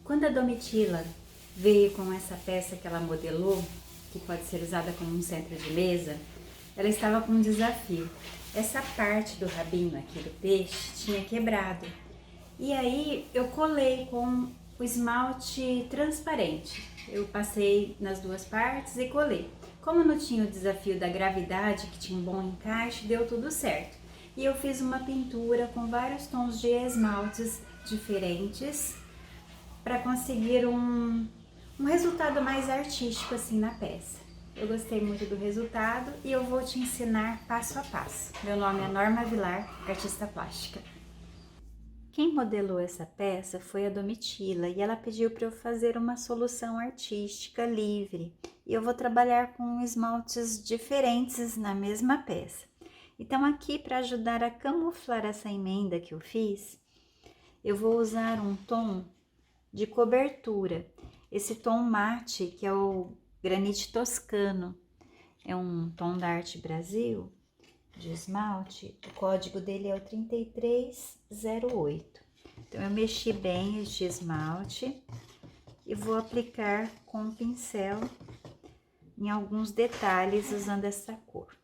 Quando a Domitila veio com essa peça que ela modelou, que pode ser usada como um centro de mesa, ela estava com um desafio. Essa parte do rabinho aqui do peixe tinha quebrado. E aí eu colei com o esmalte transparente. Eu passei nas duas partes e colei. Como não tinha o desafio da gravidade, que tinha um bom encaixe, deu tudo certo. E eu fiz uma pintura com vários tons de esmaltes diferentes para conseguir um resultado mais artístico assim na peça. Eu gostei muito do resultado e eu vou te ensinar passo a passo. Meu nome é Norma Vilar, artista plástica. Quem modelou essa peça foi a Domitila e ela pediu para eu fazer uma solução artística livre. E eu vou trabalhar com esmaltes diferentes na mesma peça. Então aqui, para ajudar a camuflar essa emenda que eu fiz, eu vou usar um tom de cobertura. Esse tom mate, que é o granite toscano, é um tom da Arte Brasil de esmalte. O código dele é o 3308. Então eu mexi bem este esmalte e vou aplicar com o pincel em alguns detalhes usando essa cor.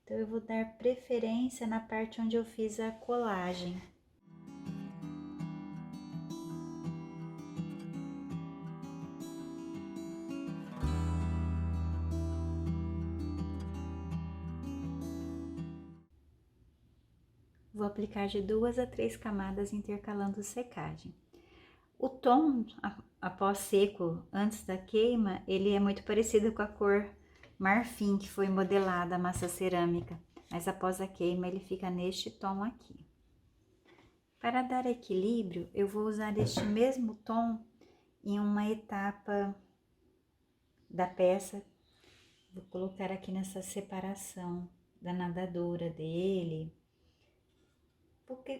Então eu vou dar preferência na parte onde eu fiz a colagem. Vou aplicar de 2 a 3 camadas intercalando secagem. O tom, após seco, antes da queima, ele é muito parecido com a cor marfim que foi modelada a massa cerâmica, mas após a queima ele fica neste tom aqui. Para dar equilíbrio, eu vou usar este mesmo tom em uma etapa da peça. Vou colocar aqui nessa separação da nadadora dele.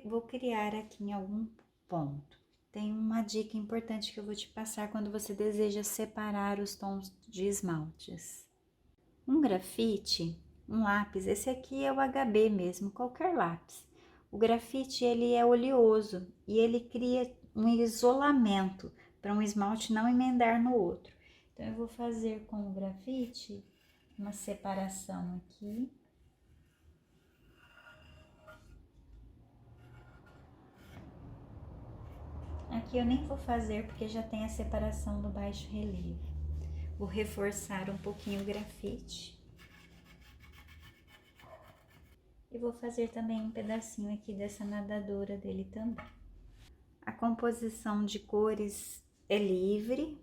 Vou criar aqui em algum ponto. Tem uma dica importante que eu vou te passar quando você deseja separar os tons de esmaltes. Um grafite, um lápis, esse aqui é o HB mesmo, qualquer lápis. O grafite, ele é oleoso e ele cria um isolamento para um esmalte não emendar no outro. Então, eu vou fazer com o grafite uma separação aqui. Aqui eu nem vou fazer porque já tem a separação do baixo relevo. Vou reforçar um pouquinho o grafite. E vou fazer também um pedacinho aqui dessa nadadora dele também. A composição de cores é livre,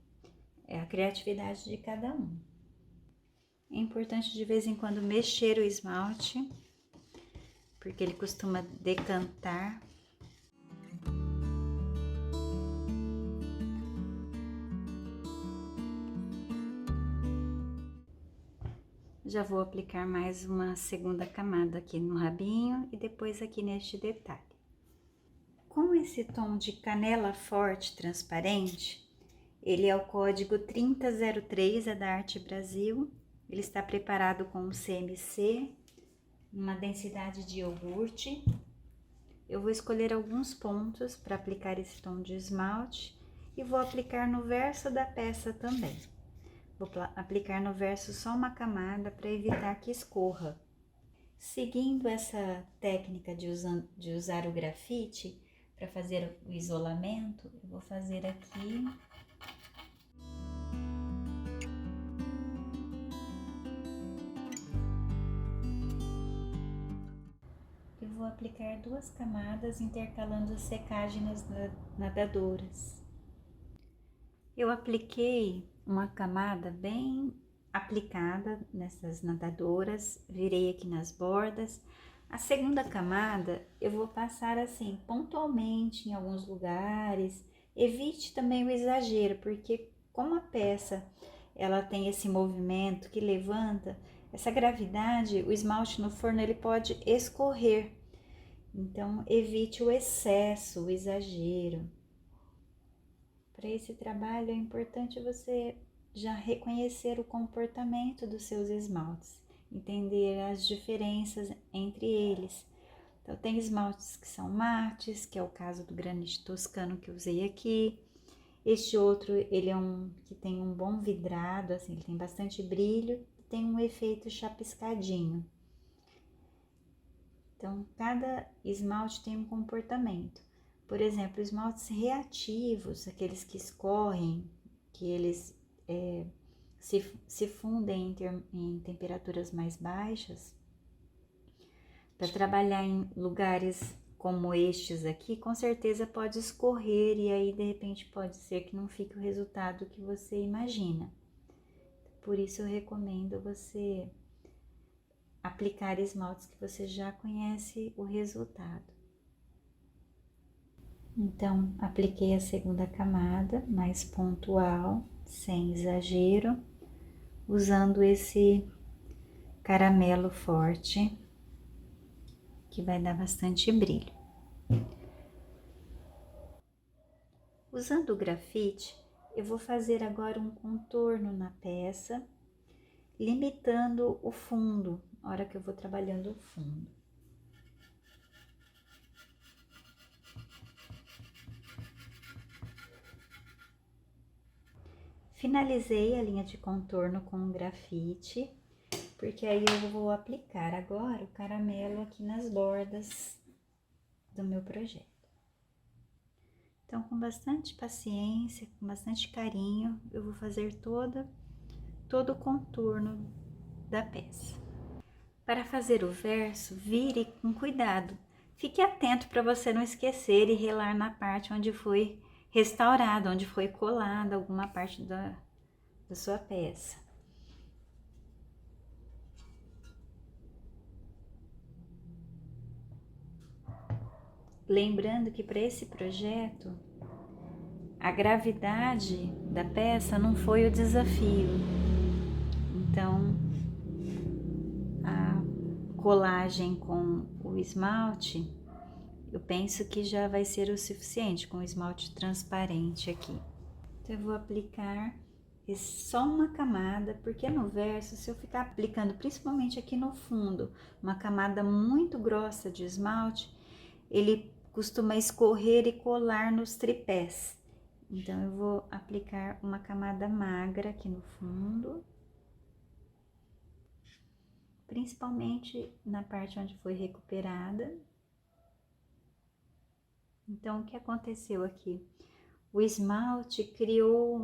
é a criatividade de cada um. É importante de vez em quando mexer o esmalte, porque ele costuma decantar. Já vou aplicar mais uma segunda camada aqui no rabinho e depois aqui neste detalhe. Com esse tom de canela forte transparente, ele é o código 3003, é da Arte Brasil. Ele está preparado com um CMC, uma densidade de iogurte. Eu vou escolher alguns pontos para aplicar esse tom de esmalte e vou aplicar no verso da peça também. Vou aplicar no verso só uma camada para evitar que escorra. Seguindo essa técnica de usar o grafite para fazer o isolamento, eu vou fazer aqui. Eu vou aplicar 2 camadas intercalando secagem nas nadadoras. Eu apliquei uma camada bem aplicada nessas nadadoras, virei aqui nas bordas. A segunda camada eu vou passar assim pontualmente em alguns lugares. Evite também o exagero, porque como a peça ela tem esse movimento que levanta, essa gravidade, o esmalte no forno ele pode escorrer. Então evite o excesso, o exagero. Para esse trabalho é importante você já reconhecer o comportamento dos seus esmaltes, entender as diferenças entre eles. Então, tem esmaltes que são mates, que é o caso do granite toscano que eu usei aqui. Este outro, ele é que tem um bom vidrado, assim, ele tem bastante brilho, tem um efeito chapiscadinho. Então, cada esmalte tem um comportamento. Por exemplo, esmaltes reativos, aqueles que escorrem, que eles se fundem em temperaturas mais baixas, para trabalhar em lugares como estes aqui, com certeza pode escorrer e aí de repente pode ser que não fique o resultado que você imagina. Por isso eu recomendo você aplicar esmaltes que você já conhece o resultado. Então, apliquei a segunda camada, mais pontual, sem exagero, usando esse caramelo forte, que vai dar bastante brilho. Usando o grafite, eu vou fazer agora um contorno na peça, limitando o fundo, na hora que eu vou trabalhando o fundo. Finalizei a linha de contorno com o grafite, porque aí eu vou aplicar agora o caramelo aqui nas bordas do meu projeto. Então, com bastante paciência, com bastante carinho, eu vou fazer todo o contorno da peça. Para fazer o verso, vire com cuidado. Fique atento para você não esquecer e relar na parte onde foi restaurado, onde foi colada alguma parte da sua peça. Lembrando que para esse projeto, a gravidade da peça não foi o desafio. Então, a colagem com o esmalte, eu penso que já vai ser o suficiente com o esmalte transparente aqui. Então, eu vou aplicar só uma camada, porque no verso, se eu ficar aplicando, principalmente aqui no fundo, uma camada muito grossa de esmalte, ele costuma escorrer e colar nos tripés. Então, eu vou aplicar uma camada magra aqui no fundo, principalmente na parte onde foi recuperada. Então, o que aconteceu aqui? O esmalte criou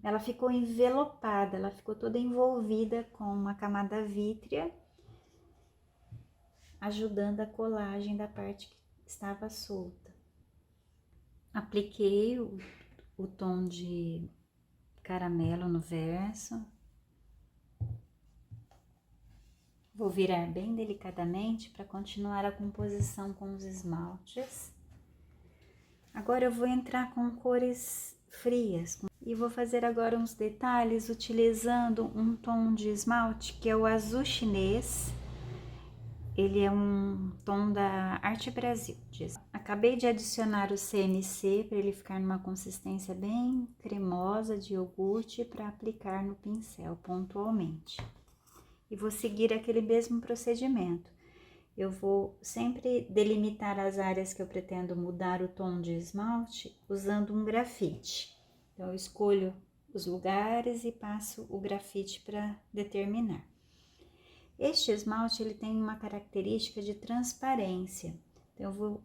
ela ficou envelopada, ela ficou toda envolvida com uma camada vítrea, ajudando a colagem da parte que estava solta. Apliquei o tom de caramelo no verso. Vou virar bem delicadamente para continuar a composição com os esmaltes. Agora eu vou entrar com cores frias e vou fazer agora uns detalhes utilizando um tom de esmalte que é o azul chinês. Ele é um tom da Arte Brasil. Acabei de adicionar o CMC para ele ficar numa consistência bem cremosa de iogurte para aplicar no pincel pontualmente. E vou seguir aquele mesmo procedimento. Eu vou sempre delimitar as áreas que eu pretendo mudar o tom de esmalte usando um grafite. Então, eu escolho os lugares e passo o grafite para determinar. Este esmalte, ele tem uma característica de transparência. Então, eu vou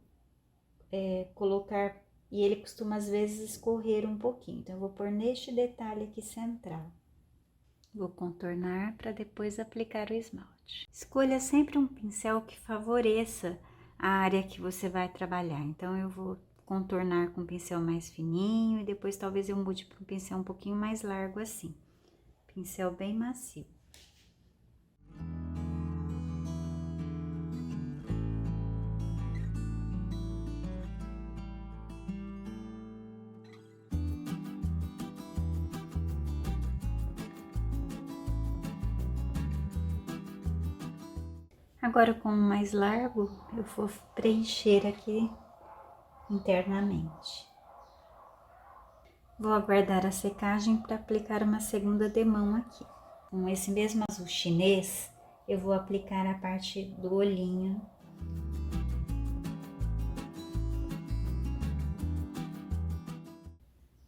colocar, e ele costuma às vezes escorrer um pouquinho. Então, eu vou pôr neste detalhe aqui central. Vou contornar para depois aplicar o esmalte. Escolha sempre um pincel que favoreça a área que você vai trabalhar. Então, eu vou contornar com um pincel mais fininho e depois talvez eu mude para um pincel um pouquinho mais largo assim. Pincel bem macio. Agora, com o mais largo, eu vou preencher aqui internamente. Vou aguardar a secagem para aplicar uma segunda demão aqui. Com esse mesmo azul chinês, eu vou aplicar a parte do olhinho.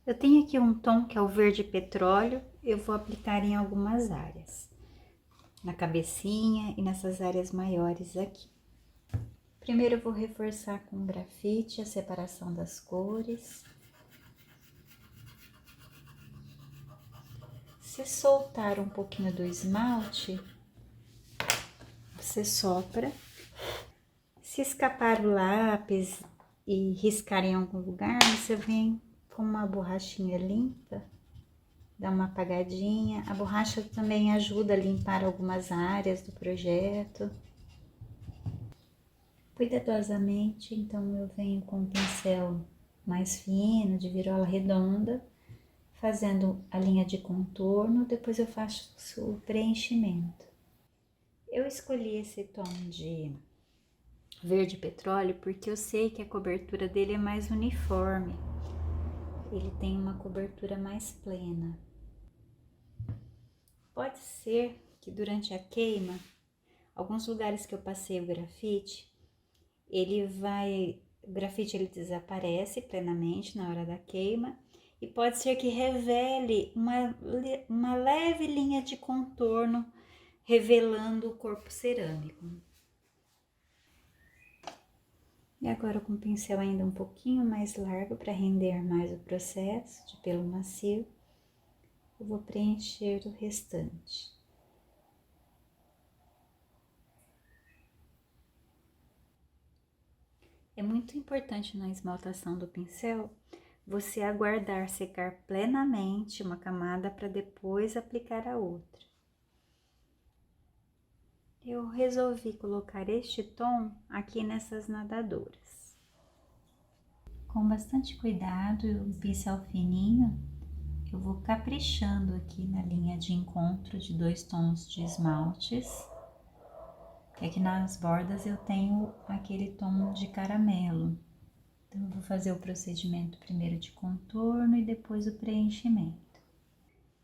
Eu tenho aqui um tom que é o verde petróleo, eu vou aplicar em algumas áreas, na cabecinha e nessas áreas maiores aqui. Primeiro eu vou reforçar com grafite a separação das cores. Se soltar um pouquinho do esmalte, você sopra. Se escapar o lápis e riscar em algum lugar, você vem com uma borrachinha limpa, dá uma apagadinha. A borracha também ajuda a limpar algumas áreas do projeto. Cuidadosamente, então eu venho com um pincel mais fino, de virola redonda, fazendo a linha de contorno, depois eu faço o preenchimento. Eu escolhi esse tom de verde petróleo porque eu sei que a cobertura dele é mais uniforme. Ele tem uma cobertura mais plena. Pode ser que durante a queima, alguns lugares que eu passei o grafite, o grafite ele desaparece plenamente na hora da queima e pode ser que revele uma leve linha de contorno revelando o corpo cerâmico. E agora com o pincel ainda um pouquinho mais largo para render mais o processo de pelo macio, eu vou preencher o restante. É muito importante na esmaltação do pincel você aguardar secar plenamente uma camada para depois aplicar a outra. Eu resolvi colocar este tom aqui nessas nadadoras. Com bastante cuidado e um pincel fininho, eu vou caprichando aqui na linha de encontro de 2 tons de esmaltes. Que aqui nas bordas eu tenho aquele tom de caramelo. Então, eu vou fazer o procedimento primeiro de contorno e depois o preenchimento.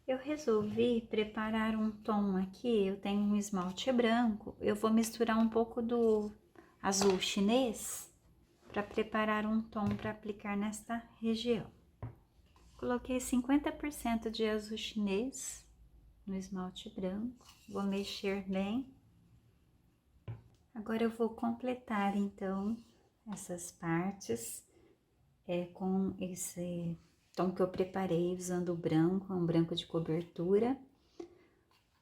Eu resolvi preparar um tom aqui, eu tenho um esmalte branco, eu vou misturar um pouco do azul chinês para preparar um tom para aplicar nesta região. Coloquei 50% de azul chinês no esmalte branco, vou mexer bem. Agora eu vou completar então essas partes com esse tom que eu preparei usando o branco, um branco de cobertura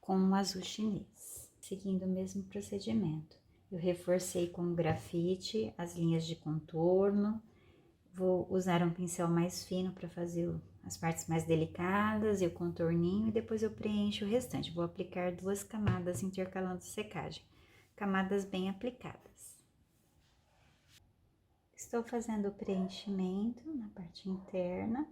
com um azul chinês, seguindo o mesmo procedimento. Eu reforcei com grafite as linhas de contorno, vou usar um pincel mais fino para fazer as partes mais delicadas e o contorninho, e depois eu preencho o restante. Vou aplicar 2 camadas intercalando secagem, camadas bem aplicadas. Estou fazendo o preenchimento na parte interna.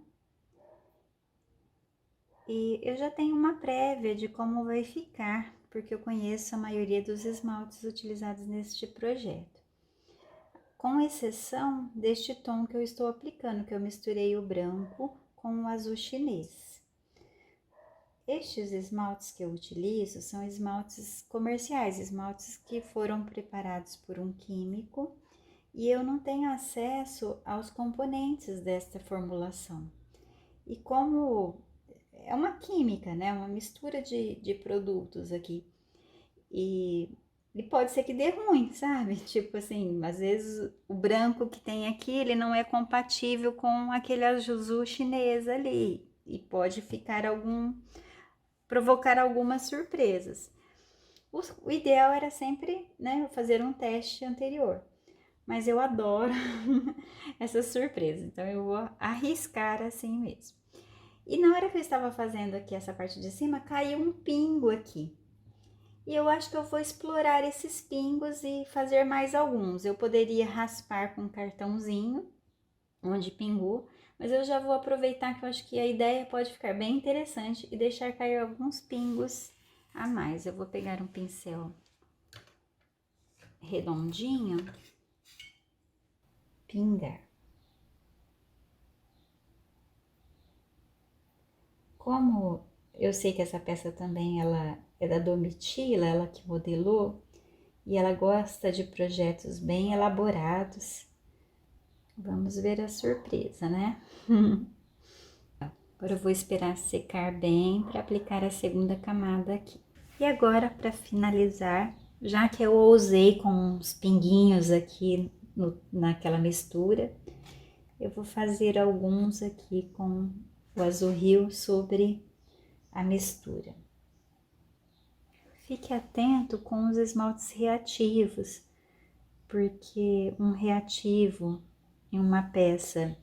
E eu já tenho uma prévia de como vai ficar, porque eu conheço a maioria dos esmaltes utilizados neste projeto. Com exceção deste tom que eu estou aplicando, que eu misturei o branco com o azul chinês. Estes esmaltes que eu utilizo são esmaltes comerciais, esmaltes que foram preparados por um químico, e eu não tenho acesso aos componentes desta formulação. E como é uma química, né? Uma mistura de produtos aqui. E pode ser que dê ruim, sabe? Tipo assim, às vezes o branco que tem aqui, ele não é compatível com aquele azul chinês ali. E pode provocar algumas surpresas. O ideal era sempre, né, fazer um teste anterior. Mas eu adoro essa surpresa, então eu vou arriscar assim mesmo. E na hora que eu estava fazendo aqui essa parte de cima, caiu um pingo aqui. E eu acho que eu vou explorar esses pingos e fazer mais alguns. Eu poderia raspar com um cartãozinho, onde pingou, mas eu já vou aproveitar que eu acho que a ideia pode ficar bem interessante e deixar cair alguns pingos a mais. Eu vou pegar um pincel redondinho, pingar. Como eu sei que essa peça também ela é da Domitila, ela que modelou, e ela gosta de projetos bem elaborados. Vamos ver a surpresa, né? Agora eu vou esperar secar bem para aplicar a segunda camada aqui. E agora, para finalizar, já que eu usei com uns pinguinhos aqui naquela mistura, eu vou fazer alguns aqui com o Azul Rio sobre a mistura. Fique atento com os esmaltes reativos, porque um reativo em uma peça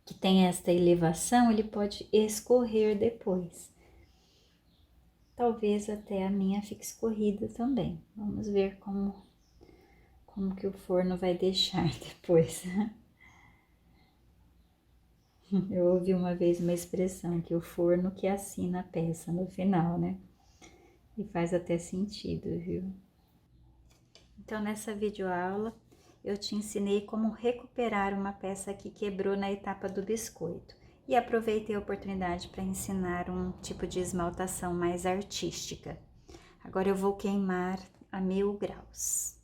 que tem esta elevação, ele pode escorrer depois. Talvez até a minha fique escorrida também. Vamos ver como que o forno vai deixar depois. Eu ouvi uma vez uma expressão que o forno que assina a peça no final, né? E faz até sentido, viu? Então, nessa videoaula, eu te ensinei como recuperar uma peça que quebrou na etapa do biscoito. E aproveitei a oportunidade para ensinar um tipo de esmaltação mais artística. Agora eu vou queimar a 1000 graus.